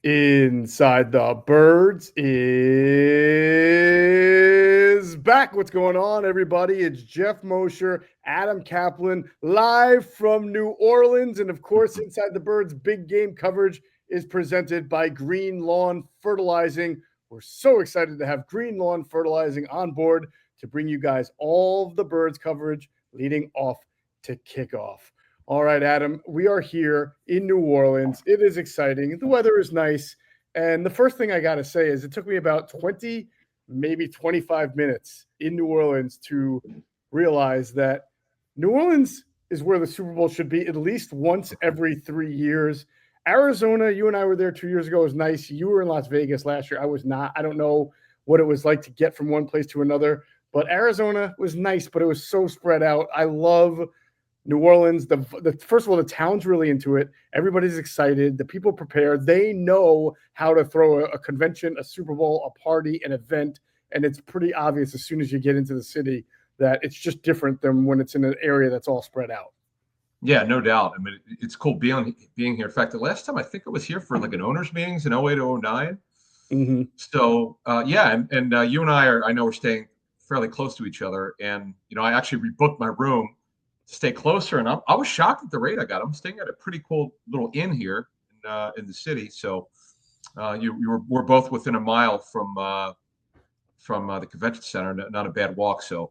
Inside the Birds is back. What's going on, everybody? It's Geoff Mosher, Adam Caplan, live from New Orleans. And of course, Inside the Birds big game coverage is presented by Green Lawn Fertilizing. We're so excited to have Green Lawn Fertilizing on board to bring you guys all of the Birds coverage leading off to kickoff. All right, Adam, we are here in New Orleans. It is exciting. The weather is nice. And the first thing I got to say is it took me about 20, maybe 25 minutes in New Orleans to realize that New Orleans is where the Super Bowl should be at least once every 3 years. Arizona, you and I were there 2 years ago. It was nice. You were in Las Vegas last year. I was not. I don't know what it was like to get from one place to another. But Arizona was nice, but it was so spread out. I love New Orleans, first of all, the town's really into it. Everybody's excited. The people prepared. They know how to throw a convention, a Super Bowl, a party, an event, and it's pretty obvious as soon as you get into the city that it's just different than when it's in an area that's all spread out. Yeah, no doubt. I mean, it's cool being here. In fact, the last time I think I was here for like an owners meetings in 08 to 09. Mm-hmm. So, yeah, and you and I know we're staying fairly close to each other. And, I actually rebooked my room to stay closer, and I was shocked at the rate I got. I'm staying at a pretty cool little inn here in the city, so we're both within a mile from the convention center. Not a bad walk. So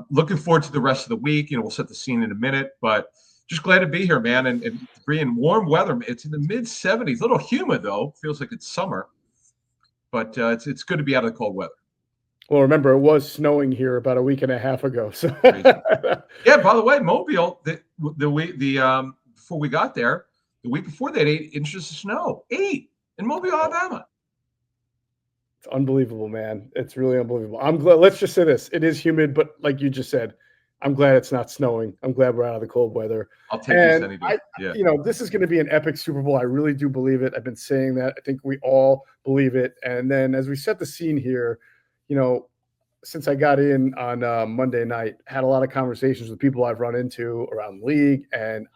looking forward to the rest of the week. We'll set the scene in a minute, but just glad to be here, man. And to be in warm weather. It's in the mid 70s, a little humid though. Feels like it's summer, but it's good to be out of the cold weather. Well, remember, it was snowing here about a week and a half ago. So yeah, by the way, Mobile, before we got there, the week before they had 8 inches of snow. 8 in Mobile, Alabama. It's unbelievable, man. It's really unbelievable. I'm glad. Let's just say this. It is humid, but like you just said, I'm glad it's not snowing. I'm glad we're out of the cold weather. I'll take this any day. Yeah. This is going to be an epic Super Bowl. I really do believe it. I've been saying that. I think we all believe it. And then as we set the scene here, since I got in on Monday night, had a lot of conversations with people I've run into around the league, and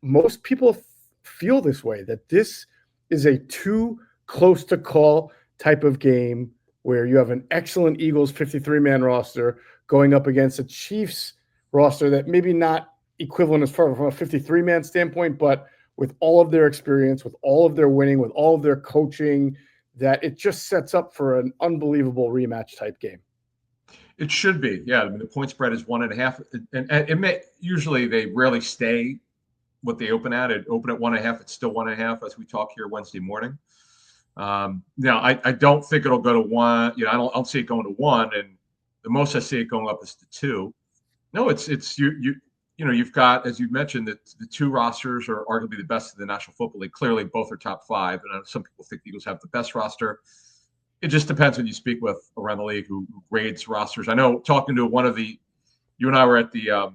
most people feel this way, that this is a too close to call type of game where you have an excellent Eagles 53-man roster going up against a Chiefs roster that maybe not equivalent as far from a 53-man standpoint, but with all of their experience, with all of their winning, with all of their coaching, that it just sets up for an unbelievable rematch type game. It should be. Yeah. I mean, the point spread is 1.5, and usually they rarely stay what they open at. It open at 1.5. It's still 1.5 as we talk here Wednesday morning. Now I don't think it'll go to 1. I don't see it going to 1, and the most I see it going up is to 2. No, you've got, as you mentioned, that the 2 rosters are arguably the best in the National Football League. Clearly, both are top 5, and some people think the Eagles have the best roster. It just depends when you speak with around the league who grades rosters. I know talking to you and I were at the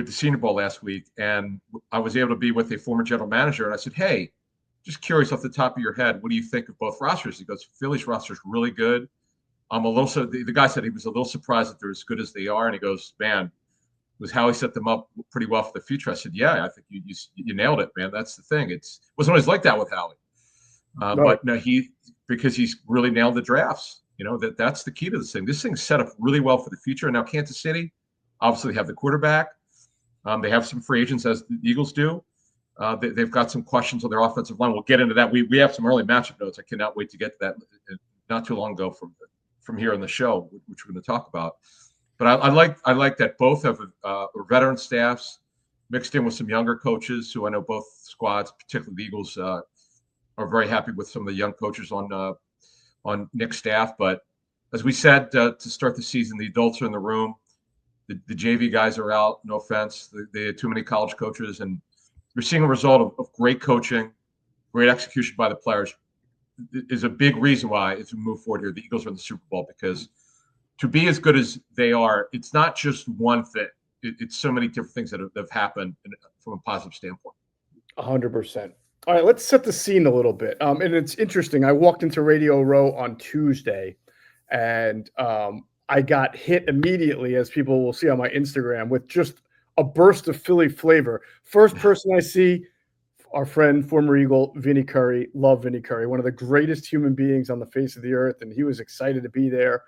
Senior Bowl last week, and I was able to be with a former general manager, and I said, "Hey, just curious off the top of your head, what do you think of both rosters?" He goes, "Philly's roster is really good." I'm a little the guy said he was a little surprised that they're as good as they are, and he goes, "Man, it was how he set them up pretty well for the future." I said, "Yeah, I think you nailed it, man. That's the thing. It wasn't always like that with Howie, but no, because he's really nailed the drafts. That's the key to this thing. This thing's set up really well for the future. And now Kansas City, obviously, have the quarterback. They have some free agents, as the Eagles do. They've got some questions on their offensive line. We'll get into that. We have some early matchup notes. I cannot wait to get to that. Not too long ago from here on the show, which we're going to talk about. But I like that both have veteran staffs mixed in with some younger coaches who I know both squads, particularly the Eagles, are very happy with some of the young coaches on Nick's staff. But as we said, to start the season, the adults are in the room. The JV guys are out. No offense. They had too many college coaches, and you're seeing a result of great coaching, great execution by the players. Is a big reason why, as we move forward here, the Eagles are in the Super Bowl, because to be as good as they are, it's not just one thing. It's so many different things that have happened from a positive standpoint. 100%. All right, let's set the scene a little bit. And it's interesting. I walked into Radio Row on Tuesday, and I got hit immediately, as people will see on my Instagram, with just a burst of Philly flavor. First person I see our friend, former Eagle, Vinny Curry. Love Vinny Curry, one of the greatest human beings on the face of the earth. And he was excited to be there,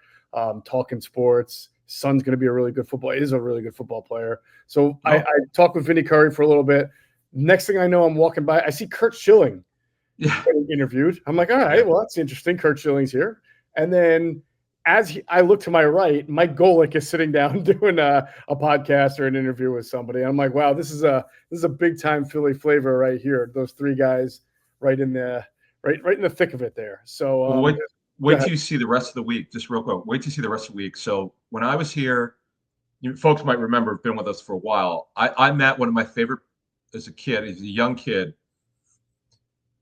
talking sports. Son's going to be a really good is a really good football player. So I talked with Vinny Curry for a little bit. Next thing I know, I'm walking by. I see Kurt Schilling getting interviewed. I'm like, all right, well, that's interesting. Kurt Schilling's here. And then I look to my right, Mike Golick is sitting down doing a podcast or an interview with somebody. I'm like, wow, this is a big time Philly flavor right here. Those three guys right in the thick of it there. So wait till you see the rest of the week. Just real quick, wait till you see the rest of the week. So when I was here, folks might remember, have been with us for a while. I met one of my favorite as a kid. He's a young kid.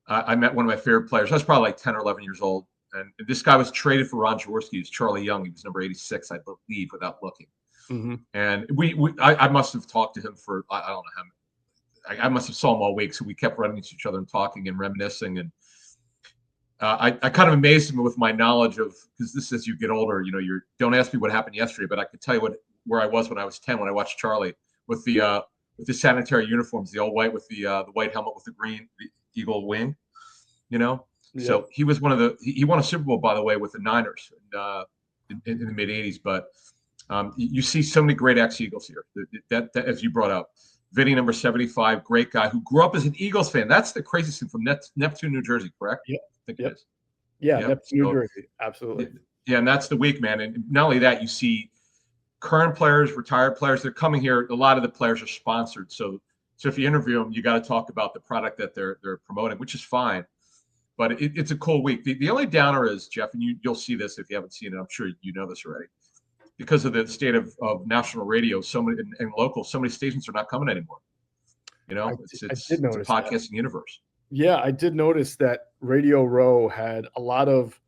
I met one of my favorite players. I was probably like 10 or 11 years old. And this guy was traded for Ron Jaworski. He was Charlie Young. He was number 86, I believe, without looking. Mm-hmm. And I must have talked to him for, I don't know how many. I must have saw him all week. So we kept running into each other and talking and reminiscing. And I kind of amazed him with my knowledge of, because this, as you get older, don't ask me what happened yesterday, but I could tell you where I was when I was 10 when I watched Charlie with the sanitary uniforms, the all white with the white helmet with the green eagle wing, Yeah. So he was he won a Super Bowl, by the way, with the Niners in the mid 80s. But you see so many great ex-Eagles here that as you brought up. Vinny, number 75, great guy who grew up as an Eagles fan. That's the craziest thing, from Neptune, New Jersey, correct? Yeah. I think it is. Yeah, Neptune, New Jersey. Absolutely. Yeah, and that's the week, man. And not only that, you see current players, retired players. They're coming here. A lot of the players are sponsored. So if you interview them, you got to talk about the product that they're promoting, which is fine. But it's a cool week. The only downer is, Geoff, and you'll see this if you haven't seen it. I'm sure you know this already. Because of the state of national radio, so many and local, so many stations are not coming anymore. It's a podcasting universe. Yeah, I did notice that Radio Row had a lot of,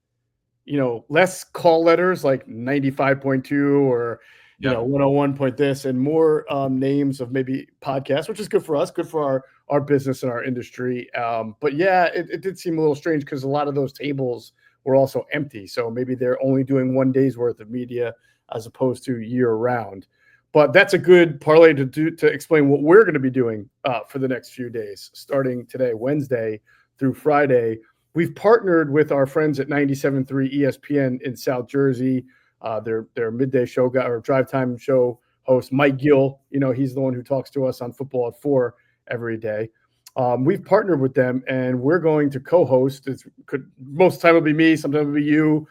less call letters like 95.2 or 101 point this, and more names of maybe podcasts, which is good for us, good for our business and our industry. But yeah, it did seem a little strange because a lot of those tables were also empty. So maybe they're only doing one day's worth of media as opposed to year round. But that's a good parlay to explain what we're going to be doing for the next few days, starting today, Wednesday through Friday. We've partnered with our friends at 97.3 ESPN in South Jersey. Their midday show guy or drive time show host, Mike Gill. He's the one who talks to us on Football at 4 every day. We've partnered with them, and we're going to co-host. Most of the time it'll be me, sometimes it'll be you.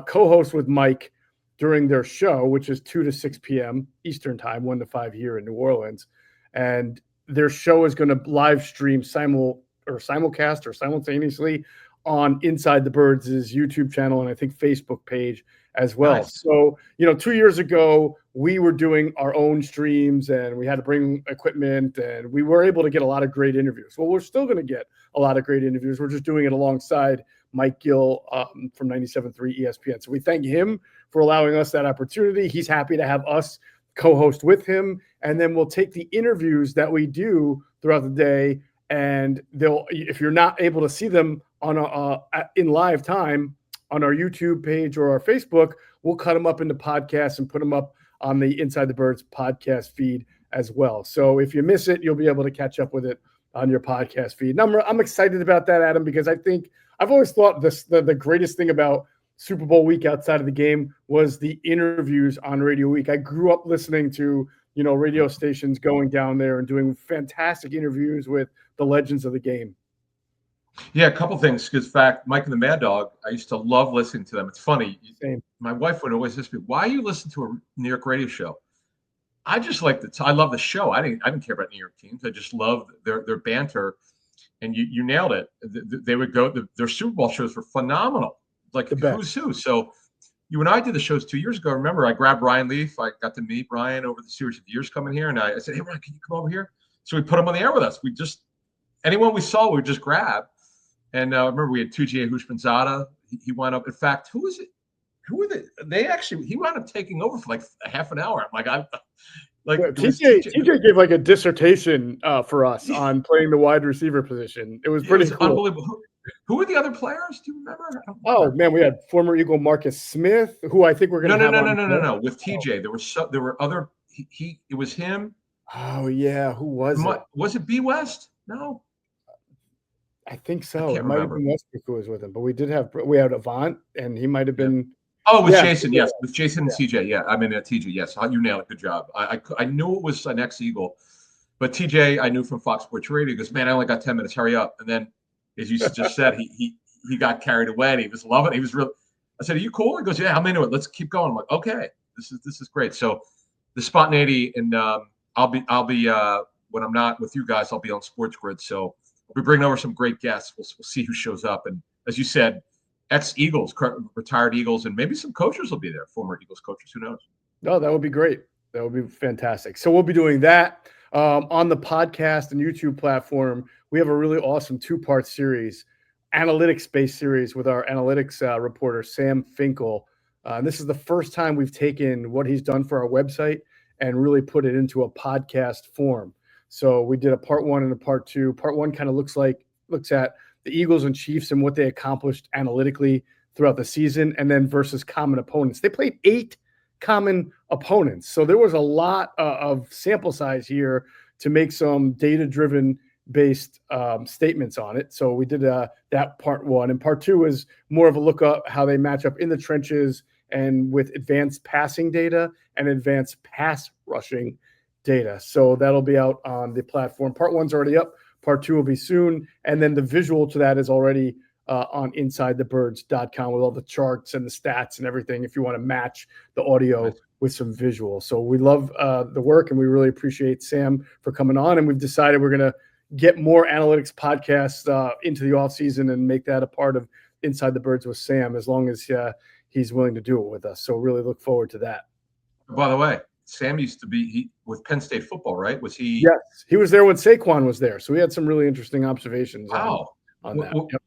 Co-host with Mike during their show, which is 2 to 6 p.m. Eastern time, 1 to 5 here in New Orleans. And their show is going to live stream simulcast or simultaneously on Inside the Birds' YouTube channel and I think Facebook page as well. Nice. So, 2 years ago, we were doing our own streams and we had to bring equipment and we were able to get a lot of great interviews. Well, we're still going to get a lot of great interviews. We're just doing it alongside Mike Gill from 97.3 ESPN. So we thank him for allowing us that opportunity. He's happy to have us co-host with him. And then we'll take the interviews that we do throughout the day, and if you're not able to see them on in live time on our YouTube page or our Facebook, we'll cut them up into podcasts and put them up on the Inside the Birds podcast feed as well. So if you miss it, you'll be able to catch up with it on your podcast feed. And I'm excited about that, Adam, because I think I've always thought the greatest thing about Super Bowl week outside of the game was the interviews on Radio Week. I grew up listening to, radio stations going down there and doing fantastic interviews with the legends of the game. Yeah, a couple things. Because, in fact, Mike and the Mad Dog, I used to love listening to them. It's funny. Same. My wife would always ask me, "Why you listen to a New York radio show?" I just like I love the show. I didn't care about New York teams. I just loved their banter. And you nailed it. They would go. Their Super Bowl shows were phenomenal, like who's who. So you and I did the shows 2 years ago. Remember, I grabbed Ryan Leaf. I got to meet Ryan over the series of years coming here, and I said, "Hey, Ryan, can you come over here?" So we put him on the air with us. We just anyone we saw, we would just grab. And remember, we had Tujay Hushmanzada. He wound up. In fact, who was it? Who were they? He wound up taking over for like a half an hour. I'm like, TJ gave like a dissertation for us on playing the wide receiver position. It was pretty cool. Unbelievable. Who were the other players? Do you remember? Oh man, we had former Eagle Marcus Smith, who I think we're going to have. No. With TJ, there were other. It was him. Oh yeah, who was it? Was it B West? No. I think I so. can't It might have remember. been Westbrook who was with him, but we had Avant, and he might have Yeah. been. Oh, it was Yeah, Jason. Yes, it was Jason and yeah. TJ. Yeah, I mean TJ. Yes, you nailed it. Good job. I knew it was an ex-Eagle, but TJ I knew from Fox Sports Radio. He goes, man, I only got 10 minutes. Hurry up! And then, as you just said, he got carried away. And he was loving it. He was real. I said, "Are you cool?" He goes, "Yeah, I'm into it. Let's keep going." I'm like, "Okay, this is great." So, the spontaneity, and I'll be when I'm not with you guys, I'll be on Sports Grid. So we bring over some great guests. We'll see who shows up. And as you said, ex-Eagles, retired Eagles, and maybe some coaches will be there, former Eagles coaches. Who knows? No, that would be great. That would be fantastic. So we'll be doing that on the podcast and YouTube platform. We have a really awesome 2-part series, analytics-based series with our analytics reporter, Sam Finkel. And this is the first time we've taken what he's done for our website and really put it into a podcast form. So we did a part 1 and a part 2. Part 1 kind of looks at the Eagles and Chiefs and what they accomplished analytically throughout the season, and then versus common opponents. They played 8 common opponents. So there was a lot of sample size here to make some data-driven based statements on it. So we did that part 1, and part 2 is more of a look up how they match up in the trenches and with advanced passing data and advanced pass rushing data. So that'll be out on the platform. Part 1's already up. Part 2 will be soon. And then the visual to that is already on InsideTheBirds.com with all the charts and the stats and everything if you want to match the audio with some visual. So we love the work, and we really appreciate Sam for coming on. And we've decided we're going to get more analytics podcasts into the off season and make that a part of Inside the Birds with Sam, as long as he's willing to do it with us. So really look forward to that. By the way, Sam used to be with Penn State football, right? Was he? Yes, he was there when Saquon was there. So we had some really interesting observations on that. Well, yep.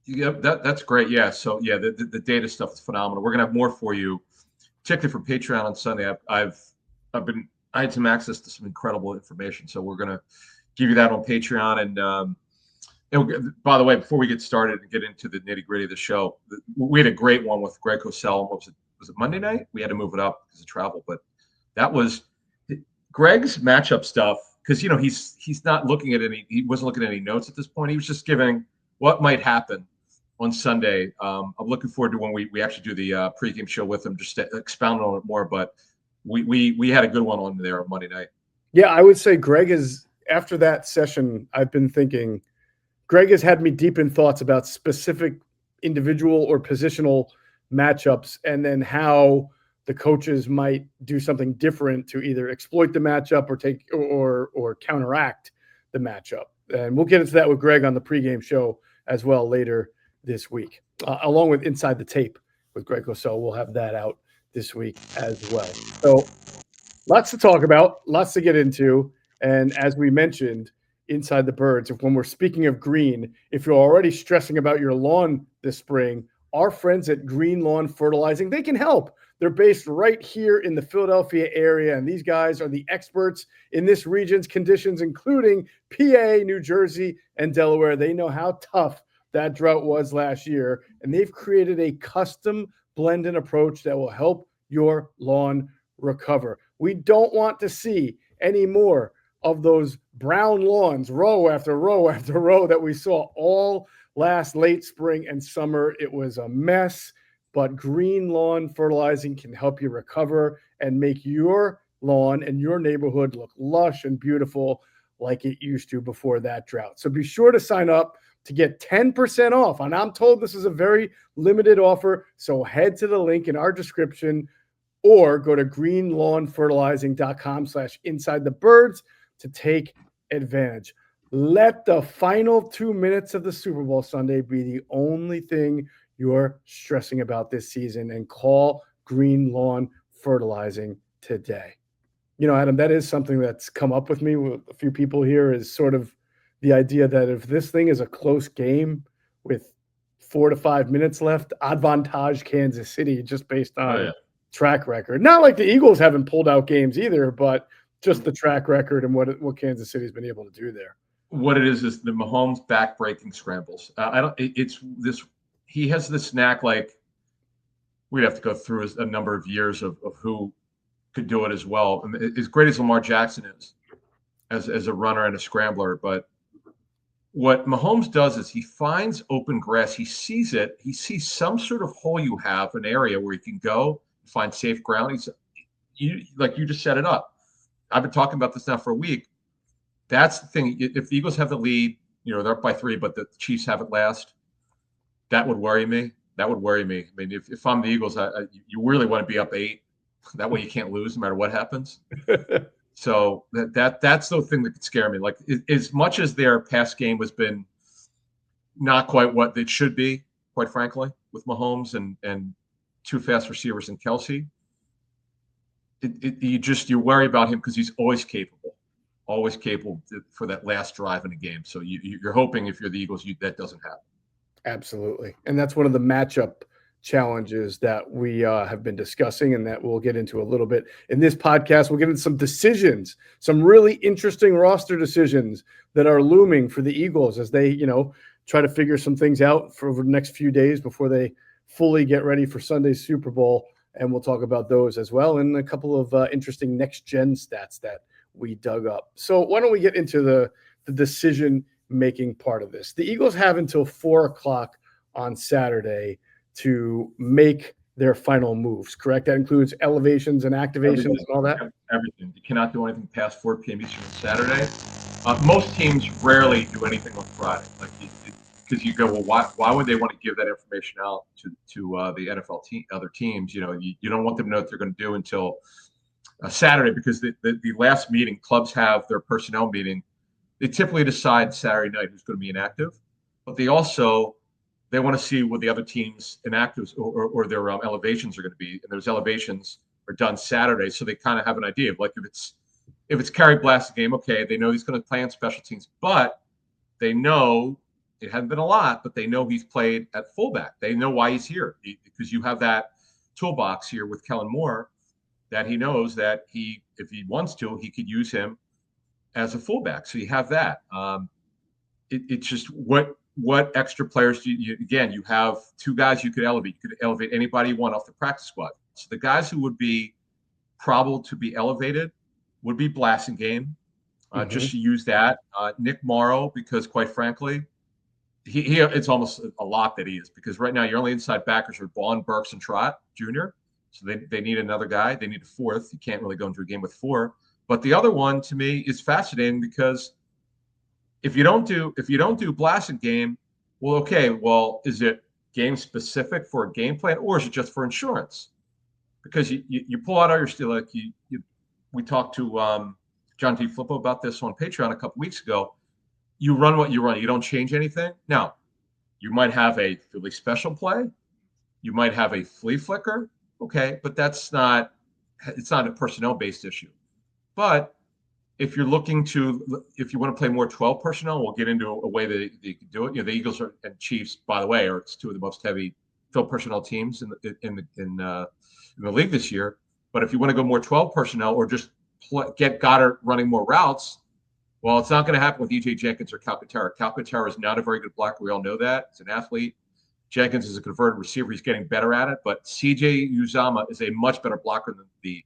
Yeah, that's great. Yeah. So yeah, the data stuff is phenomenal. We're gonna have more for you, particularly for Patreon on Sunday. I had some access to some incredible information, so we're gonna give you that on Patreon. And by the way, before we get started and get into the nitty gritty of the show, we had a great one with Greg Cosell. What was it? Was it Monday night? We had to move it up because of travel, but that was Greg's matchup stuff. Because he's not looking at he wasn't looking at any notes at this point. He was just giving what might happen on Sunday. I'm looking forward to when we actually do the pregame show with him, just to expound on it more. But we had a good one on there on Monday night. Yeah, I would say Greg is, after that session, I've been thinking, Greg has had me deep in thoughts about specific individual or positional matchups, and then how the coaches might do something different to either exploit the matchup or take or counteract the matchup. And we'll get into that with Greg on the pregame show as well later this week, along with Inside the Tape with Greg Cosell. We'll have that out this week as well. So lots to talk about, lots to get into. And as we mentioned, Inside the Birds, when we're speaking of green, if you're already stressing about your lawn this spring, our friends at Green Lawn Fertilizing, they can help. They're based right here in the Philadelphia area, and these guys are the experts in this region's conditions, including PA, New Jersey, and Delaware. They know how tough that drought was last year, and they've created a custom blending approach that will help your lawn recover. We don't want to see any more of those brown lawns, row after row after row, that we saw all last late spring and summer. It was a mess. But Green Lawn Fertilizing can help you recover and make your lawn and your neighborhood look lush and beautiful like it used to before that drought. So be sure to sign up to get 10% off. And I'm told this is a very limited offer. So head to the link in our description or go to greenlawnfertilizing.com/insidethebirds to take advantage. Let the final 2 minutes of the Super Bowl Sunday be the only thing you're stressing about this season, and call Green Lawn Fertilizing today. Adam, that is something that's come up with me with a few people here, is sort of the idea that if this thing is a close game with 4 to 5 minutes left, advantage Kansas City just based on track record. Not like the Eagles haven't pulled out games either, but just the track record and what Kansas City's been able to do there. What it is the Mahomes back-breaking scrambles. He has this knack, like we'd have to go through a number of years of who could do it as well. I mean, as great as Lamar Jackson is as a runner and a scrambler, but what Mahomes does is he finds open grass. He sees it. He sees some sort of hole you have, an area where you can go find safe ground. Like you just set it up. I've been talking about this now for a week. That's the thing. If the Eagles have the lead, they're up by 3, but the Chiefs have it last. That would worry me. That would worry me. I mean, if I'm the Eagles, you really want to be up 8. That way you can't lose no matter what happens. So that's the thing that could scare me. Like as much as their pass game has been not quite what it should be, quite frankly, with Mahomes and 2 fast receivers and Kelsey, you worry about him because he's always capable for that last drive in a game. So you're hoping if you're the Eagles, that doesn't happen. Absolutely. And that's one of the matchup challenges that we have been discussing and that we'll get into a little bit in this podcast. We'll get into some decisions, some really interesting roster decisions that are looming for the Eagles as they, try to figure some things out for the next few days before they fully get ready for Sunday's Super Bowl. And we'll talk about those as well and a couple of interesting next-gen stats that we dug up. So why don't we get into the decision-making part of this? The Eagles have until 4 o'clock on Saturday to make their final moves, correct? That includes elevations and activations and all that? Everything. You cannot do anything past 4 p.m. Eastern on Saturday. Most teams rarely do anything on Friday. Because you go, well, why would they want to give that information out to the NFL other teams? You don't want them to know what they're going to do until Saturday, because the last meeting, clubs have their personnel meeting. They typically decide Saturday night who's going to be inactive, but they want to see what the other teams' inactives or their elevations are going to be, and those elevations are done Saturday, so they kind of have an idea of, like, if it's Carey Blast's game, okay, they know he's going to play on special teams, but they know it hasn't been a lot, but they know he's played at fullback. They know why he's here, because you have that toolbox here with Kellen Moore that he knows that if he wants to, he could use him as a fullback. So you have that. It's just what extra players do you again, you have 2 guys you could elevate. You could elevate anybody you want off the practice squad. So the guys who would be probable to be elevated would be Blasingame, just to use that. Nick Morrow, because quite frankly, he it's almost a lot that he is, because right now your only inside backers are Vaughn, Burks, and Trott Jr. So they need another guy. They need a 4th. You can't really go into a game with 4. But the other one to me is fascinating, because if you don't do Blasingame, well, is it game specific for a game plan, or is it just for insurance? Because you pull out all your steel. Like we talked to John D. Flippo about this on Patreon a couple weeks ago. You run what you run. You don't change anything. Now, you might have a Philly special play. You might have a flea flicker. Okay, but it's not a personnel-based issue. But if you want to play more 12 personnel, we'll get into a way that you can do it. The Eagles and Chiefs, by the way, are 2 of the most heavy field personnel teams in the league this year. But if you want to go more 12 personnel, or just get Goddard running more routes, well, it's not going to happen with E.J. Jenkins or Calcaterra. Calcaterra is not a very good blocker. We all know that. He's an athlete. Jenkins is a converted receiver. He's getting better at it. But C.J. Uzomah is a much better blocker than the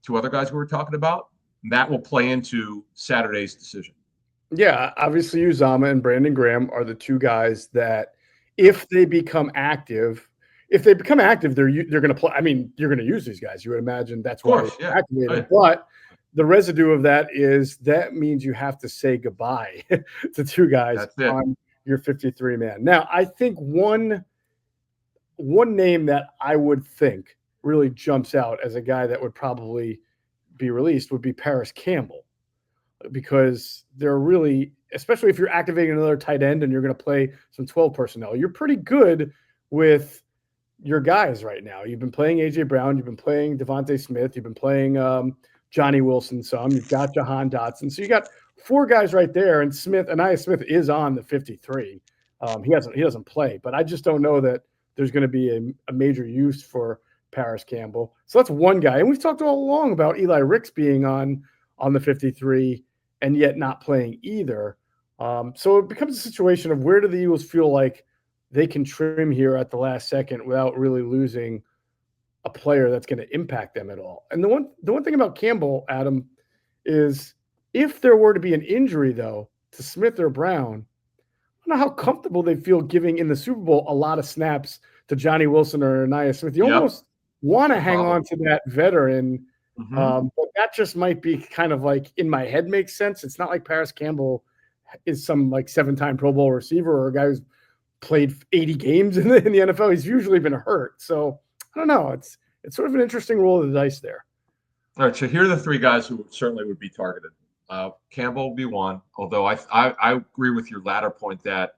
2 other guys we were talking about. And that will play into Saturday's decision. Yeah, obviously Uzomah and Brandon Graham are the 2 guys that, if they become active, they're going to play. I mean, you're going to use these guys. You would imagine that's why they're activated. But the residue of that means you have to say goodbye to 2 guys on your 53-man. Now, I think one name that I would think really jumps out as a guy that would probably be released would be Paris Campbell, because they're really, especially if you're activating another tight end and you're going to play some 12 personnel, you're pretty good with your guys right now. You've been playing A.J. Brown. You've been playing Devontae Smith. You've been playing Johnny Wilson some. You've got Jahan Dotson. So you got 4 guys right there, and Anaya Smith is on the 53. He doesn't play, but I just don't know that there's going to be a major use for Paris Campbell. So that's one guy. And we've talked all along about Eli Ricks being on the 53 and yet not playing either. So it becomes a situation of, where do the Eagles feel like they can trim here at the last second without really losing a player that's going to impact them at all. And the one thing about Campbell, Adam, is if there were to be an injury, though, to Smith or Brown, don't know how comfortable they feel giving in the Super Bowl a lot of snaps to Johnny Wilson or Anaya Smith. You almost want to hang on to that veteran. But that just might be kind of like in my head makes sense. It's not like Paris Campbell is some like 7-time Pro Bowl receiver or a guy who's played 80 games in the NFL. He's usually been hurt. So I don't know. It's sort of an interesting roll of the dice there. All right. So here are the 3 guys who certainly would be targeted. Campbell will be one, although I agree with your latter point that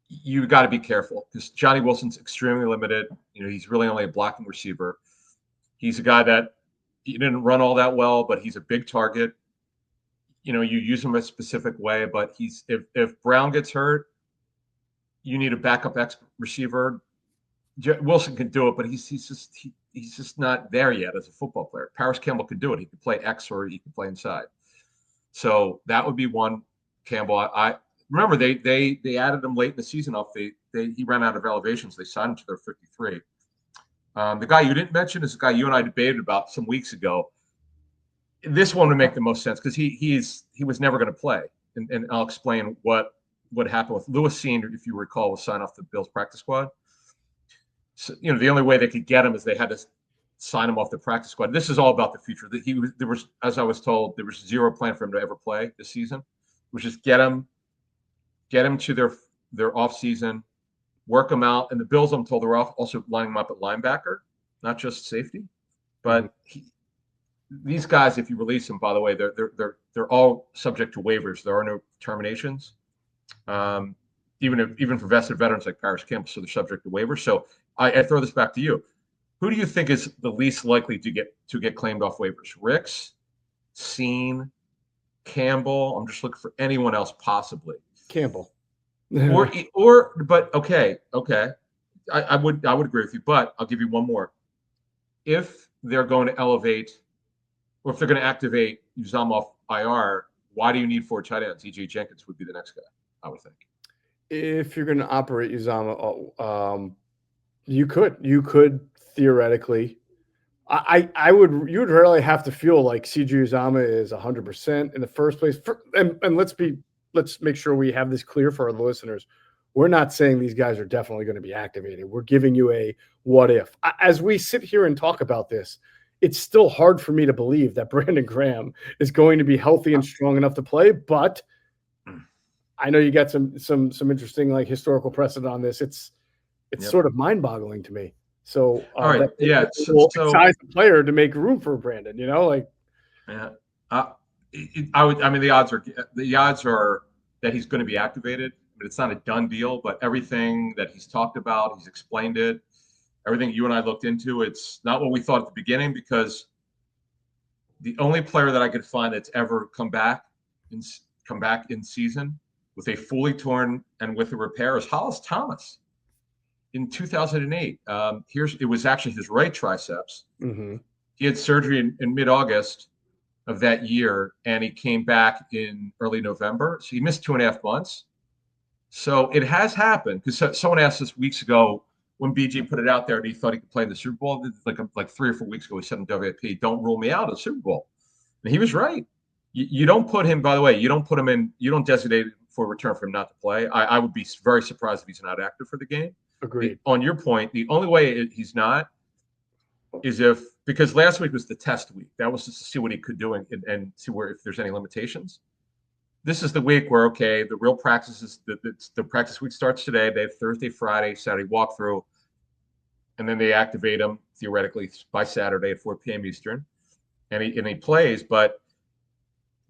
you got to be careful because Johnny Wilson's extremely limited. He's really only a blocking receiver. He's a guy that he didn't run all that well, but he's a big target. You use him a specific way, but if Brown gets hurt, you need a backup receiver. Wilson can do it, but he's just not there yet as a football player. Paris Campbell could do it. He could play X or he could play inside. So that would be one. Campbell. I remember they added him late in the season. He ran out of elevations. They signed him to their 53. The guy you didn't mention is the guy you and I debated about some weeks ago. This one would make the most sense because he was never going to play, and I'll explain what happened with Lewis Senior. If you recall, was signed off the Bills practice squad. So the only way they could get him is they had to sign him off the practice squad. This is all about the future. There was, as I was told, there was zero plan for him to ever play this season, which is get him to their off season, work him out. And the Bills, I'm told, they're also lining him up at linebacker, not just safety. But these guys, if you release them, by the way, they're all subject to waivers. There are no terminations, even for vested veterans like Paris Campbell, so they're subject to waivers. So I throw this back to you. Who do you think is the least likely to get claimed off waivers? Ricks, Scene, Campbell. I'm just looking for anyone else possibly. Campbell. But okay. I would agree with you, but I'll give you one more. If they're going to elevate, or if they're going to activate Uzomah off IR, why do you need 4 tight ends? EJ Jenkins would be the next guy, I would think. If you're going to operate Uzomah, you could theoretically. You would really have to feel like CJ Uzomah is 100% in the first place. And let's make sure we have this clear for our listeners. We're not saying these guys are definitely going to be activated. We're giving you a what if. As we sit here and talk about this, it's still hard for me to believe that Brandon Graham is going to be healthy and strong enough to play. But I know you got some interesting like historical precedent on this. It's sort of mind-boggling to me. So, all right, so size the player to make room for Brandon. The odds are that he's going to be activated. But it's not a done deal. But everything that he's talked about, he's explained it. Everything you and I looked into, it's not what we thought at the beginning because the only player that I could find that's ever come back in season with a fully torn and with a repair is Hollis Thomas. In 2008, it was actually his right triceps. Mm-hmm. He had surgery in mid-August of that year, and he came back in early November. So he missed 2.5 months. So it has happened because someone asked us weeks ago when BG put it out there and he thought he could play in the Super Bowl. Like 3 or 4 weeks ago, he said in WIP, "Don't rule me out of the Super Bowl," and he was right. You don't put him. By the way, you don't put him in. You don't designate for a return for him not to play. I would be very surprised if he's not active for the game. Agreed. On your point, the only way he's not is because last week was the test week. That was just to see what he could do and see if there's any limitations. This is the week where, okay, the real practices, the practice week starts today. They have Thursday, Friday, Saturday walkthrough, and then they activate him theoretically by Saturday at 4 p.m. Eastern, and he plays. But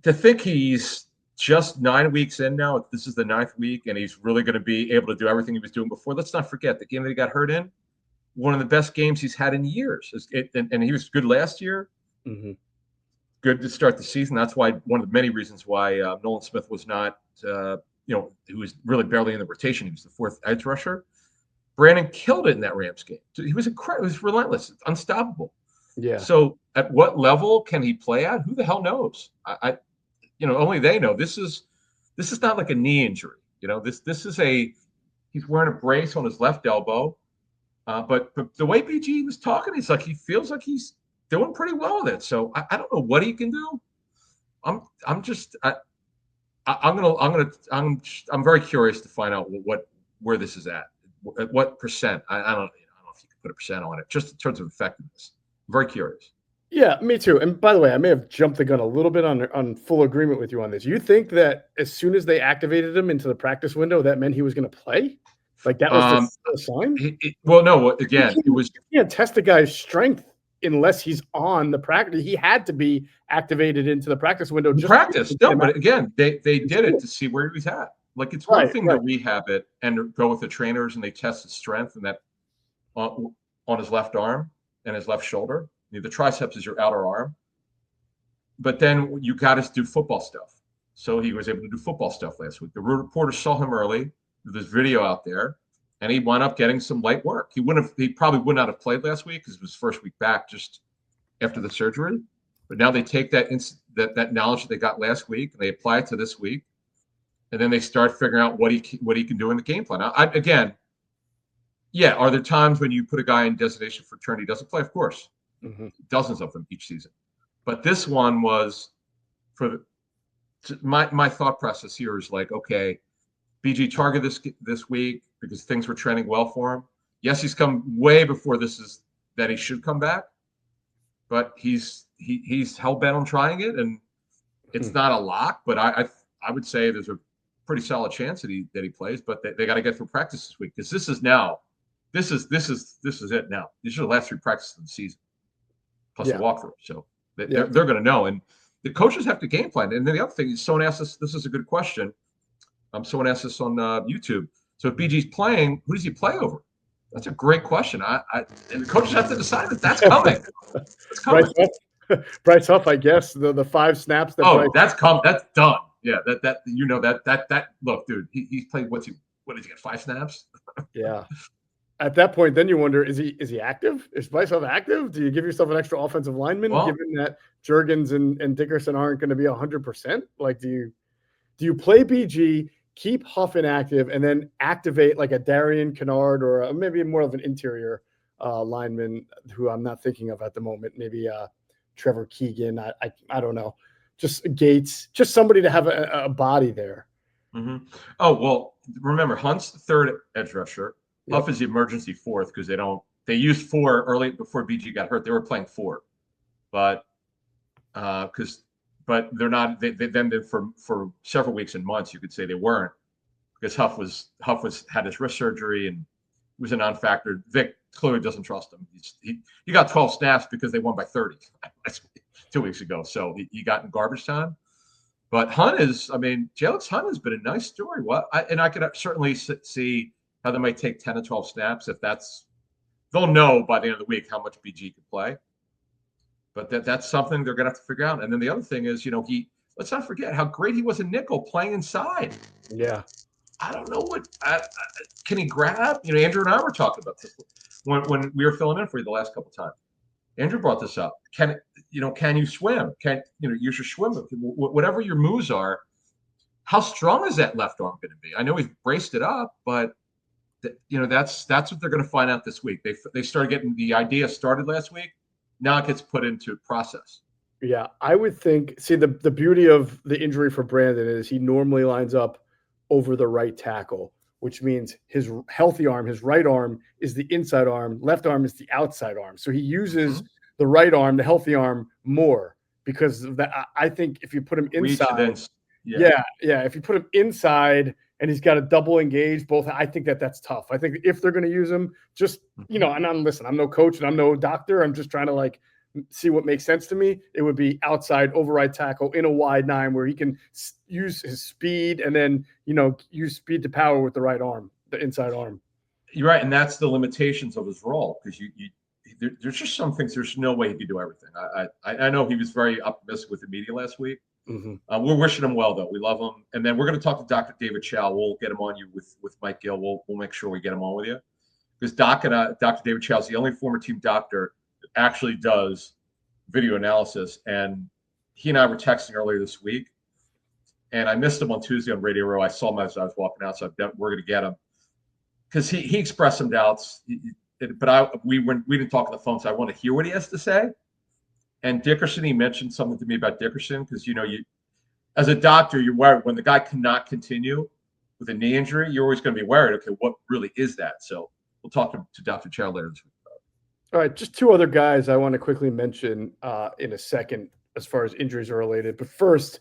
to think he's just 9 weeks in now, this is the 9th week, and he's really going to be able to do everything he was doing before. Let's not forget the game that he got hurt in, one of the best games he's had in years. And he was good last year. Mm-hmm. Good to start the season. That's why one of the many reasons why Nolan Smith was not, he was really barely in the rotation. He was the 4th edge rusher. Brandon killed it in that Rams game. He was incredible. He was relentless, unstoppable. Yeah. So at what level can he play at? Who the hell knows? Only they know. This is not like a knee injury. This is he's wearing a brace on his left elbow. But the way BG was talking, he feels like he's doing pretty well with it. So I don't know what he can do. I'm very curious to find out where this is at what percent. I don't know if you can put a percent on it, just in terms of effectiveness. I'm very curious. Yeah, me too. And by the way, I may have jumped the gun a little bit on full agreement with you on this. You think that as soon as they activated him into the practice window, that meant he was going to play? Like that was the sign? Well, no. Again, it was. You can't test a guy's strength unless he's on the practice. He had to be activated into the practice window. Just practice. No, but again, they did it to see where he was at. Like it's one thing to rehab it and go with the trainers and they test his strength and that on his left arm and his left shoulder. The triceps is your outer arm. But then you got to do football stuff. So he was able to do football stuff last week. The reporter saw him early. There's video out there, and he wound up getting some light work. He probably would not have played last week because it was his first week back just after the surgery. But now they take that knowledge that they got last week and they apply it to this week, and then they start figuring out what he can do in the game plan. Again, are there times when you put a guy in designation for return he doesn't play? Of course, dozens of them each season. But this one was my thought process here is like, okay, BG target this week because things were trending well for him. Yes, he's come way before that he should come back, but he's hell bent on trying it, and it's not a lock. But I would say there's a pretty solid chance that he plays, but they got to get through practice this week because this is it now. These are the last 3 practices of the season, plus the walkthrough. So they're going to know, and the coaches have to game plan. And then the other thing is, someone asked us. This is a good question. Someone asked us on YouTube. So if BG's playing, who does he play over? That's a great question. And the coaches have to decide that that's coming. That's coming. Bryce Huff, I guess the 5 snaps. That's done. Yeah, that look, dude. He's played. What did he get? 5 snaps. Yeah. At that point, then you wonder: is he active? Is Bryce Huff active? Do you give yourself an extra offensive lineman, given that Juergens and Dickerson aren't going to be 100%? Like, do you play BG? Keep Huff inactive and then activate like a Darian Kennard or maybe more of an interior lineman who I'm not thinking of at the moment. Maybe Trevor Keegan. I don't know. Just Gates. Just somebody to have a body there. Mm-hmm. Oh, well, remember, Hunt's the 3rd edge rusher. Yep. Huff is the emergency 4th because they used 4 early before BG got hurt. They were playing 4. But they're not. They then did for several weeks and months. You could say they weren't because Huff had his wrist surgery and was a non-factor. Vic clearly doesn't trust him. He got 12 snaps because they won by 30 2 weeks ago. So he got in garbage time. But Jalix Hunt has been a nice story. I could certainly see how they might take 10 to 12 snaps if they'll know by the end of the week how much BG could play. But that's something they're going to have to figure out. And then the other thing is, let's not forget how great he was in nickel playing inside. Yeah. I don't know can he grab? Andrew and I were talking about this when we were filling in for you the last couple of times. Andrew brought this up. Can you swim? Use your swim? Whatever your moves are, how strong is that left arm going to be? I know he's braced it up, but that's what they're going to find out this week. They started getting the idea started last week. Now it gets put into process. Yeah, I would think. See, the beauty of the injury for Brandon is he normally lines up over the right tackle, which means his healthy arm, his right arm, is the inside arm. Left arm is the outside arm. So he uses the right arm, the healthy arm, more because of that. I think if you put him inside, if you put him inside and he's got to double engage both, I think that's tough. I think if they're going to use him, just and I'm no coach and I'm no doctor. I'm just trying to see what makes sense to me. It would be outside over right tackle in a wide 9 where he can use his speed and then use speed to power with the right arm, the inside arm. You're right, and that's the limitations of his role because there's just some things. There's no way he could do everything. I know he was very optimistic with the media last week. Mm-hmm. We're wishing him well, though. We love him. And then we're going to talk to Dr. David Chow. We'll get him on you with Mike Gill. We'll make sure we get him on with you. Because Dr. David Chow is the only former team doctor that actually does video analysis. And he and I were texting earlier this week. And I missed him on Tuesday on Radio Row. I saw him as I was walking out, so we're going to get him. Because he expressed some doubts. But we didn't talk on the phone, so I want to hear what he has to say. And Dickerson, he mentioned something to me about Dickerson because as a doctor, you're worried when the guy cannot continue with a knee injury. You're always going to be worried. Okay, what really is that? So we'll talk to Dr. Chow later this week. All right, just two other guys I want to quickly mention in a second as far as injuries are related. But first,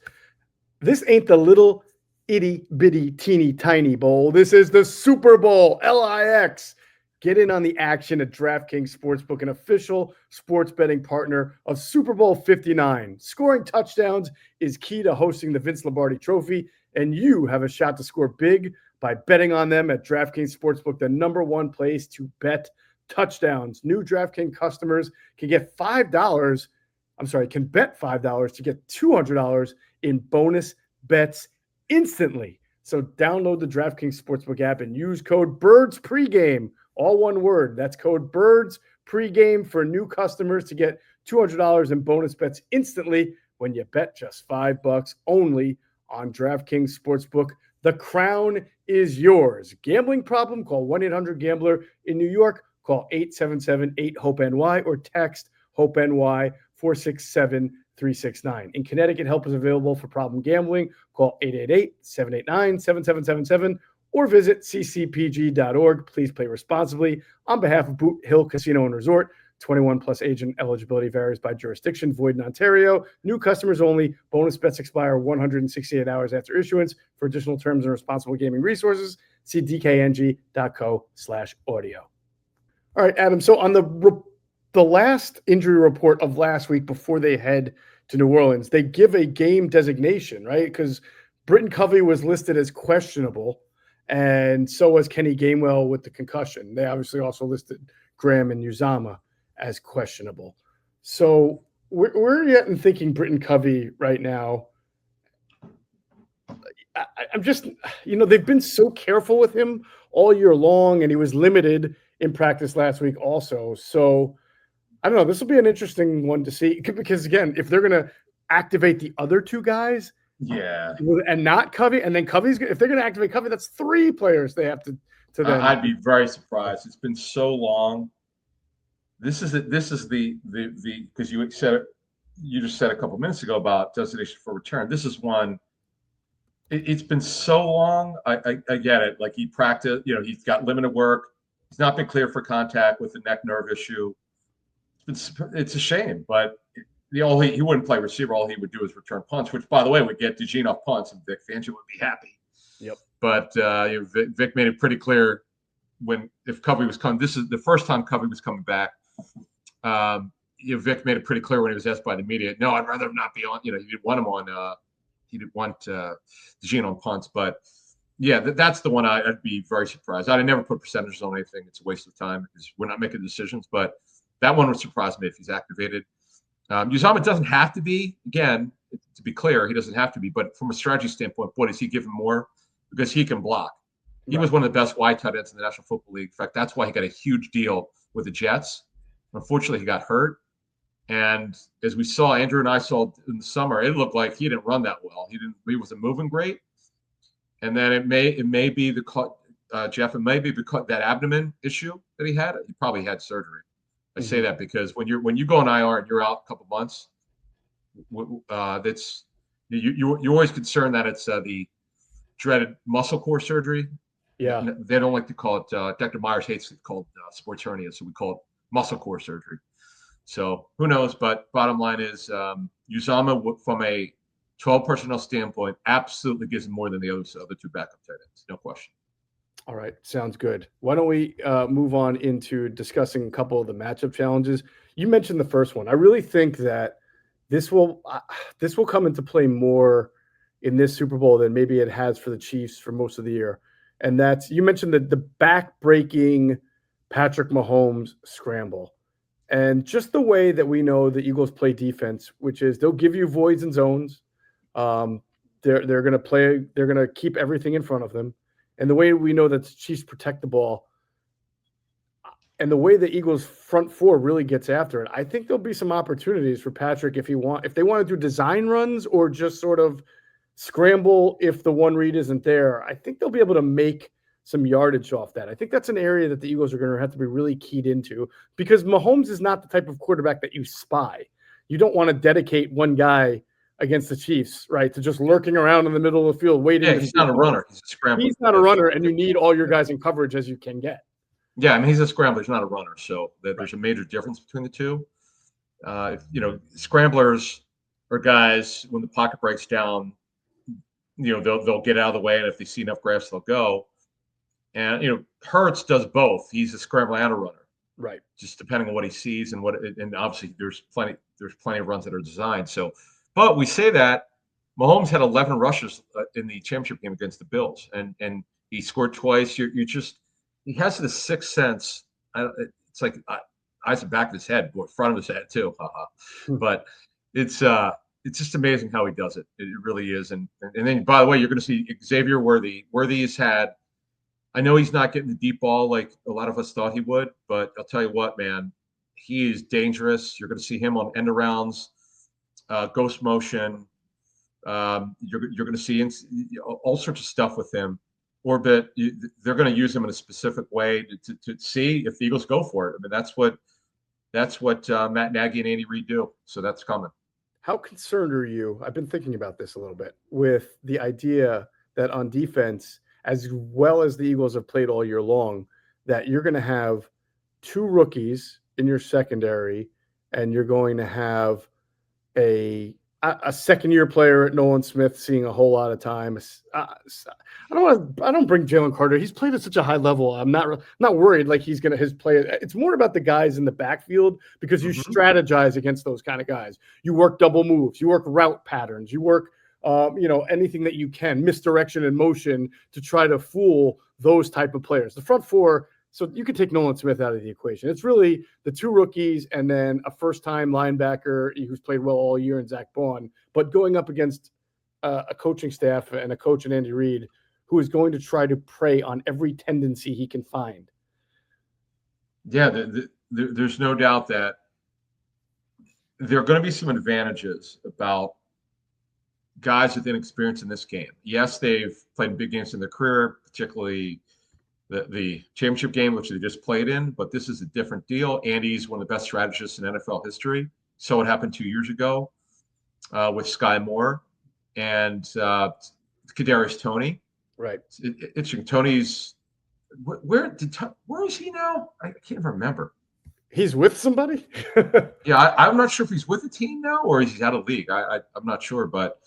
this ain't the little itty bitty teeny tiny bowl. This is the Super Bowl LIX. Get in on the action at DraftKings Sportsbook, an official sports betting partner of Super Bowl 59. Scoring touchdowns is key to hosting the Vince Lombardi Trophy, and you have a shot to score big by betting on them at DraftKings Sportsbook, the #1 place to bet touchdowns. New DraftKings customers can bet $5 to get $200 in bonus bets instantly. So download the DraftKings Sportsbook app and use code BIRDS pregame, all one word. That's code BIRDS pregame for new customers to get $200 in bonus bets instantly when you bet just $5 only on DraftKings Sportsbook. The crown is yours. Gambling problem? Call 1-800-GAMBLER. In New York, call 877-8-HOPE-NY or text HOPE-NY 467-369. In Connecticut, help is available for problem gambling. Call 888-789-7777 or visit ccpg.org. Please play responsibly. On behalf of Boot Hill Casino and Resort, 21 plus age and eligibility varies by jurisdiction. Void in Ontario. New customers only. Bonus bets expire 168 hours after issuance. For additional terms and responsible gaming resources, see dkng.co/audio. All right, Adam. So on the last injury report of last week before they head to New Orleans, they give a game designation, right? Because Britton Covey was listed as questionable, and so was Kenny Gainwell with the concussion. They obviously also listed Graham and Uzama as questionable. So where are you at in thinking Britton Covey right now? I'm just, they've been so careful with him all year long, and he was limited in practice last week also. So I don't know. This will be an interesting one to see because, again, if they're going to activate the other two guys, and not Covey, and then if they're going to activate Covey, that's 3 players they have to then. I'd be very surprised. It's been so long. This is the because you just said a couple minutes ago about destination for return. This is one. It's been so long. I get it. Like he practiced, he's got limited work. He's not been cleared for contact with the neck nerve issue. It's a shame, but he wouldn't play receiver. All he would do is return punts, which, by the way, would get DeGene off punts, and Vic Fangio would be happy. Yep. But Vic made it pretty clear if Covey was coming. This is the first time Covey was coming back. Vic made it pretty clear when he was asked by the media, no, I'd rather him not be on. He didn't want him on. He didn't want DeGene on punts, but yeah, that's the one I'd be very surprised. I'd never put percentages on anything. It's a waste of time because we're not making decisions. But that one would surprise me if he's activated. Uzama doesn't have to be. Again, to be clear, he doesn't have to be. But from a strategy standpoint, boy, does he give him more because he can block. He was one of the best wide tight ends in the National Football League. In fact, that's why he got a huge deal with the Jets. Unfortunately, he got hurt. And as we saw, Andrew and I saw in the summer, it looked like he didn't run that well. He wasn't moving great. And then it may be Geoff, it may be that abdomen issue that he had. He probably had surgery. I say that because when you go on IR and you're out a couple months, that's you're always concerned that it's the dreaded muscle core surgery. Yeah, they don't like to call it. Dr. Myers hates it called sports hernia, so we call it muscle core surgery. So who knows? But bottom line is, Uzama from a 12 personnel standpoint absolutely gives him more than the other 2 backup tight ends, no question. All right, sounds good. Why don't we move on into discussing a couple of the matchup challenges? You mentioned the first one. I really think that this will come into play more in this Super Bowl than maybe it has for the Chiefs for most of the year. And that's, you mentioned the back-breaking Patrick Mahomes scramble. And just the way that we know the Eagles play defense, which is they'll give you voids and zones. They're going to keep everything in front of them. And the way we know that the Chiefs protect the ball and the way the Eagles front 4 really gets after it, I think there'll be some opportunities for Patrick if they want to do design runs or just sort of scramble if the one read isn't there. I think they'll be able to make some yardage off that. I think that's an area that the Eagles are going to have to be really keyed into because Mahomes is not the type of quarterback that you spy. You don't want to dedicate one guy against the Chiefs, right? To just lurking around in the middle of the field waiting. Yeah, he's not a runner. He's a scrambler. He's not a runner, and you need all your guys in coverage as you can get. Yeah, I mean, he's a scrambler. He's not a runner. So there's a major difference between the two. Scramblers are guys, when the pocket breaks down, they'll get out of the way, and if they see enough grass, they'll go. And Hurts does both. He's a scrambler and a runner, right? Just depending on what he sees and obviously there's plenty of runs that are designed. So, but we say that Mahomes had 11 rushes in the championship game against the Bills, and he scored twice. He has this sixth sense. It's like eyes the back of his head, or front of his head too. But it's just amazing how he does it. It really is. And then, by the way, you're going to see Xavier Worthy. Worthy's had. I know he's not getting the deep ball like a lot of us thought he would, but I'll tell you what, man, he is dangerous. You're going to see him on end arounds, ghost motion. You're going to see all sorts of stuff with him. Orbit. They're going to use him in a specific way to see if the Eagles go for it. I mean, that's what Matt Nagy and Andy Reid do. So that's coming. How concerned are you? I've been thinking about this a little bit with the idea that on defense, as well as the Eagles have played all year long, that you're going to have two rookies in your secondary, and you're going to have a second-year player at Nolan Smith seeing a whole lot of time. I don't bring Jalen Carter. He's played at such a high level. I'm not worried like he's going to his play. It's more about the guys in the backfield, because you strategize against those kind of guys. You work double moves. You work route patterns. You work anything that you can, misdirection and motion, to try to fool those type of players. The front four, so you could take Nolan Smith out of the equation. It's really the two rookies and then a first-time linebacker who's played well all year in Zach Bond, but going up against a coaching staff and a coach in Andy Reid who is going to try to prey on every tendency he can find. Yeah, there's no doubt that there are going to be some advantages about guys with inexperience in this game. Yes, they've played big games in their career, particularly the championship game, which they just played in, but this is a different deal. Andy's one of the best strategists in NFL history. So it happened 2 years ago with Sky Moore and Kadarius Toney. Right. It's interesting. Tony's where is he now? I can't remember. He's with somebody. Yeah, I'm not sure if he's with a team now or he's out of league. I'm not sure, but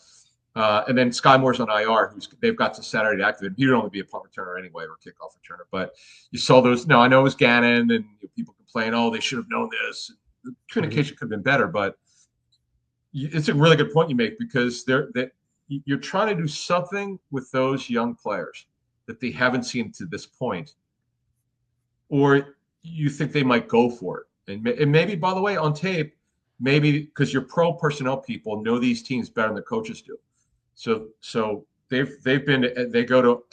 and then Sky Moore's on IR. They've got to Saturday to activate him. He would only be a punt returner anyway, or kickoff returner. But you saw those. No, I know it was Gannon, and people complain, "Oh, they should have known this." The communication could have been better, but it's a really good point you make, because you're trying to do something with those young players that they haven't seen to this point, or you think they might go for it. And maybe, by the way, on tape, maybe because your pro personnel people know these teams better than the coaches do. So they go to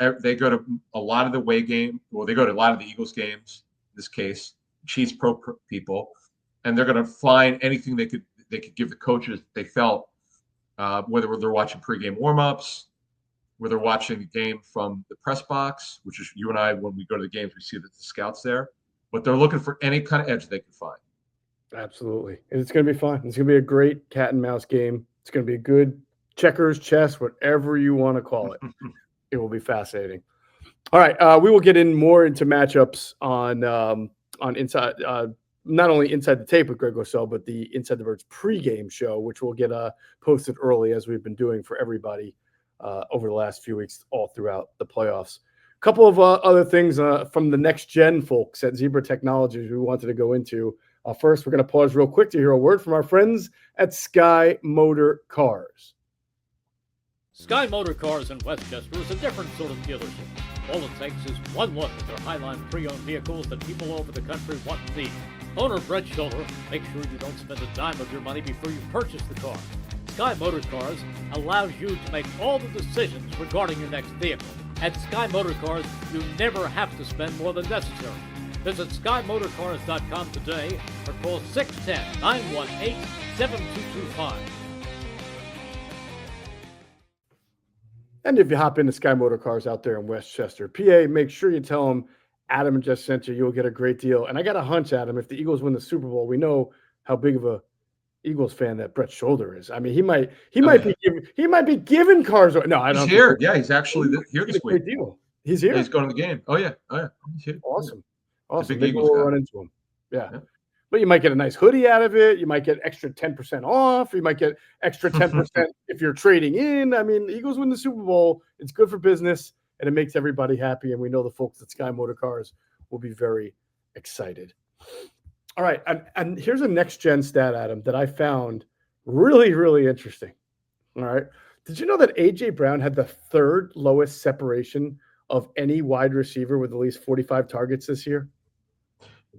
a lot of the away game. Well, they go to a lot of the Eagles games. In this case, Chiefs pro people, and they're going to find anything they could give the coaches. They felt whether they're watching pregame warmups, whether they're watching the game from the press box, which is you and I. When we go to the games, we see that the scouts there, but they're looking for any kind of edge they can find. Absolutely. And it's going to be fun. It's going to be a great cat and mouse game. It's going to be a good checkers, chess, whatever you want to call it. It will be fascinating. All right. We will get in more into matchups on inside, not only Inside the Tape with Greg Osell, but the Inside the Birds pregame show, which will get posted early, as we've been doing for everybody over the last few weeks, all throughout the playoffs. A couple of other things from the next gen folks at Zebra Technologies we wanted to go into. First, we're going to pause real quick to hear a word from our friends at Sky Motor Cars. Sky Motor Cars in Westchester is a different sort of dealership. All it takes is one look at their Highline pre-owned vehicles that people all over the country want and need. Owner Brett Schiller, make sure you don't spend a dime of your money before you purchase the car. Sky Motor Cars allows you to make all the decisions regarding your next vehicle. At Sky Motor Cars, you never have to spend more than necessary. Visit SkyMotorCars.com today or call 610-918-7225. And if you hop into Sky Motor Cars out there in Westchester, PA, make sure you tell them Adam and Jeff sent you. You'll get a great deal. And I got a hunch, Adam, if the Eagles win the Super Bowl, we know how big of a Eagles fan that Brett Shoulder is. I mean, he might be giving cars. No, I He's don't. here. Yeah, he's actually here He's a this week. great deal. He's here. Yeah, he's going to the game. Oh yeah, He's here. Awesome. He's a big Maybe Eagles we'll guy. run into him. Yeah. Yeah. But you might get a nice hoodie out of it. You might get extra 10% off. You might get extra 10% if you're trading in. I mean, Eagles win the Super Bowl. It's good for business, and it makes everybody happy. And we know the folks at Sky Motor Cars will be very excited. All right. And here's a next-gen stat, Adam, that I found really, really interesting. All right. Did you know that A.J. Brown had the third lowest separation of any wide receiver with at least 45 targets this year?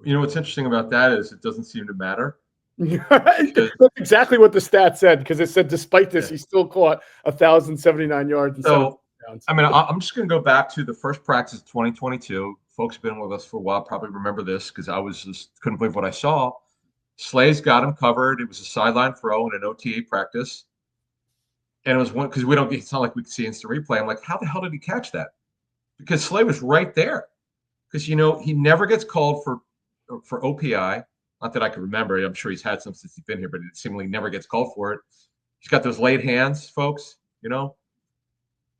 You know what's interesting about that is it doesn't seem to matter. That's exactly what the stat said, because it said despite this, he still caught 1,079 yards. And so, I mean, I'm just going to go back to the first practice of 2022. Folks have been with us for a while, probably remember this because I was just couldn't believe what I saw. Slay's got him covered. It was a sideline throw in an OTA practice. And it was one because it's not like we can see instant replay. I'm like, how the hell did he catch that? Because Slay was right there. Because, he never gets called for OPI. Not that I can remember. I'm sure he's had some since he's been here, but it seemingly never gets called for it. He's got those late hands, folks.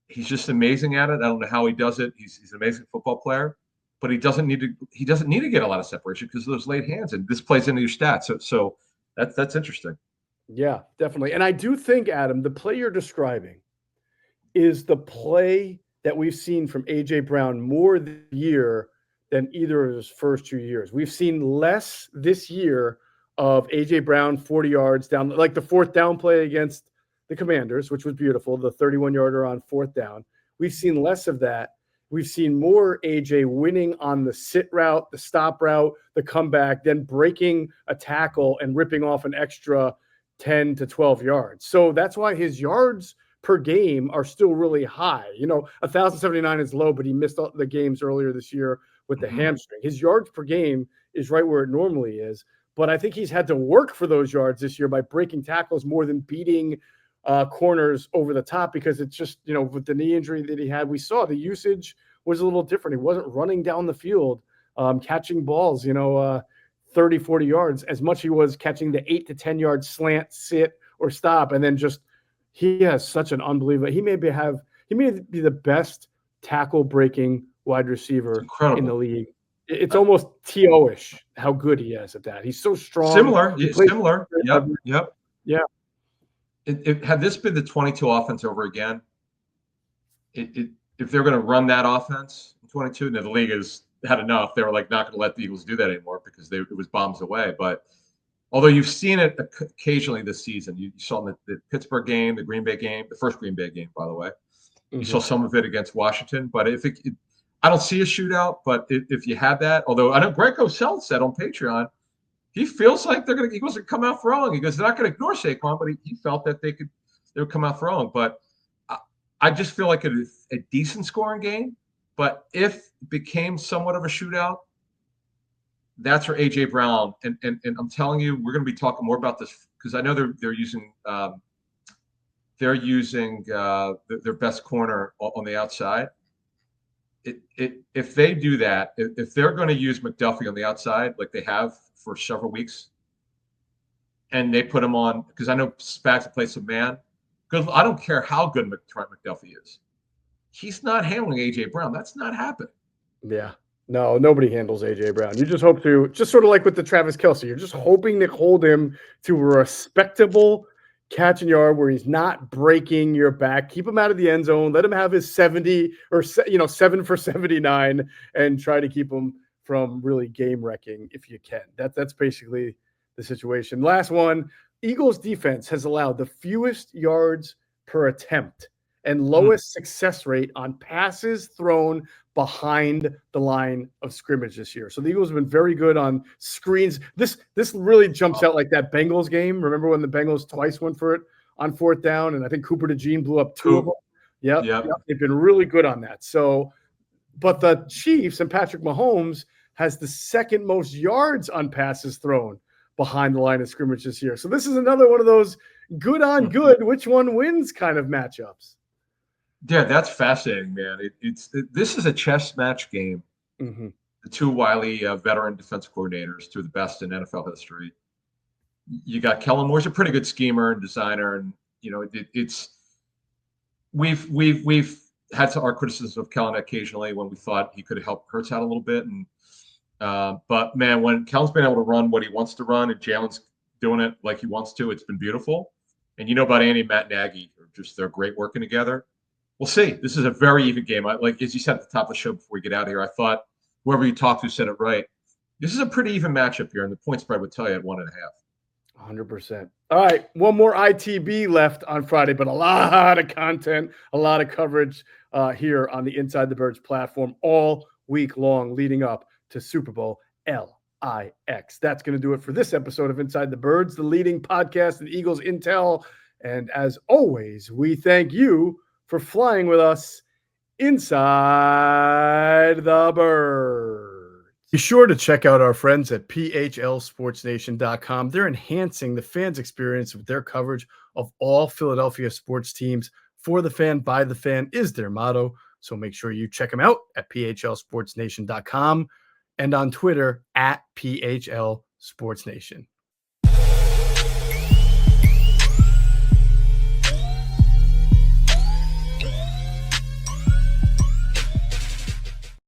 He's just amazing at it. I don't know how he does it. He's an amazing football player, but he doesn't need to get a lot of separation because of those late hands. And this plays into your stats. So that's interesting. Yeah, definitely. And I do think, Adam, the play you're describing is the play that we've seen from A.J. Brown more this year than either of his first 2 years. We've seen less this year of A.J. Brown 40 yards down, like the fourth down play against the Commanders, which was beautiful, the 31-yarder on fourth down. We've seen less of that. We've seen more A.J. winning on the sit route, the stop route, the comeback, then breaking a tackle and ripping off an extra 10 to 12 yards. So that's why his yards per game are still really high. 1,079 is low, but he missed the games earlier this year with the hamstring. His yards per game is right where it normally is, but I think he's had to work for those yards this year by breaking tackles more than beating corners over the top, because it's just, with the knee injury that he had, we saw the usage was a little different. He wasn't running down the field, catching balls, 30, 40 yards as much he was catching the 8 to 10 yard slant, sit, or stop. And then he has such an unbelievable, he may be the best tackle breaking wide receiver in the league. It's almost T.O.-ish how good he is at that. He's so strong. Similar. Yep. Yeah. Had this been the 22 offense over again, if they're going to run that offense in 22, the league has had enough. They were not going to let the Eagles do that anymore because it was bombs away. But although you've seen it occasionally this season, you saw in the Pittsburgh game, the Green Bay game, the first Green Bay game, by the way. You saw some of it against Washington. But I don't see a shootout, but if you had that, although I know Greg Cosell said on Patreon, he feels like Eagles would come out throwing. He goes, they're not going to ignore Saquon, but he felt that they would come out throwing. But I just feel like it's a decent scoring game. But if it became somewhat of a shootout, that's where A.J. Brown, and I'm telling you, we're going to be talking more about this because I know they're using their best corner on the outside. If they do that, if they're going to use McDuffie on the outside like they have for several weeks, and they put him on, because I know Spags plays some man, because I don't care how good Trent McDuffie is, he's not handling A.J. Brown. That's not happening. Yeah. No, nobody handles A.J. Brown. You just hope to, just sort of like with the Travis Kelce, you're just hoping to hold him to a respectable catch and yard where he's not breaking your back. Keep him out of the end zone. Let him have his 70 or 7 for 79 and try to keep him from really game wrecking if you can. That's basically the situation. Last one, Eagles defense has allowed the fewest yards per attempt and lowest success rate on passes thrown behind the line of scrimmage this year. So the Eagles have been very good on screens. This really jumps out like that Bengals game. Remember when the Bengals twice went for it on fourth down, and I think Cooper DeJean blew up two of them? Yep. They've been really good on that. So, but the Chiefs and Patrick Mahomes has the second most yards on passes thrown behind the line of scrimmage this year. So this is another one of those good on good, which one wins kind of matchups. Yeah, that's fascinating, man. This is a chess match game. The two wily veteran defense coordinators, two of the best in NFL history. You got Kellen Moore's a pretty good schemer and designer, and we've had our criticisms of Kellen occasionally when we thought he could have helped Hurts out a little bit, and but man, when Kellen's been able to run what he wants to run and Jalen's doing it like he wants to, it's been beautiful. And you know about Andy and Matt Nagy, they're great working together. We'll see. This is a very even game. Like as you said at the top of the show before we get out of here, I thought whoever you talked to said it right. This is a pretty even matchup here, and the point spread would tell you at 1.5. 100%. All right, one more ITB left on Friday, but a lot of content, a lot of coverage here on the Inside the Birds platform all week long leading up to Super Bowl LIX. That's going to do it for this episode of Inside the Birds, the leading podcast in Eagles intel. And as always, we thank you for flying with us inside the Birds. Be sure to check out our friends at PHLSportsNation.com. They're enhancing the fans' experience with their coverage of all Philadelphia sports teams. For the fan, by the fan is their motto. So make sure you check them out at PHLSportsNation.com and on Twitter at PHLSportsNation.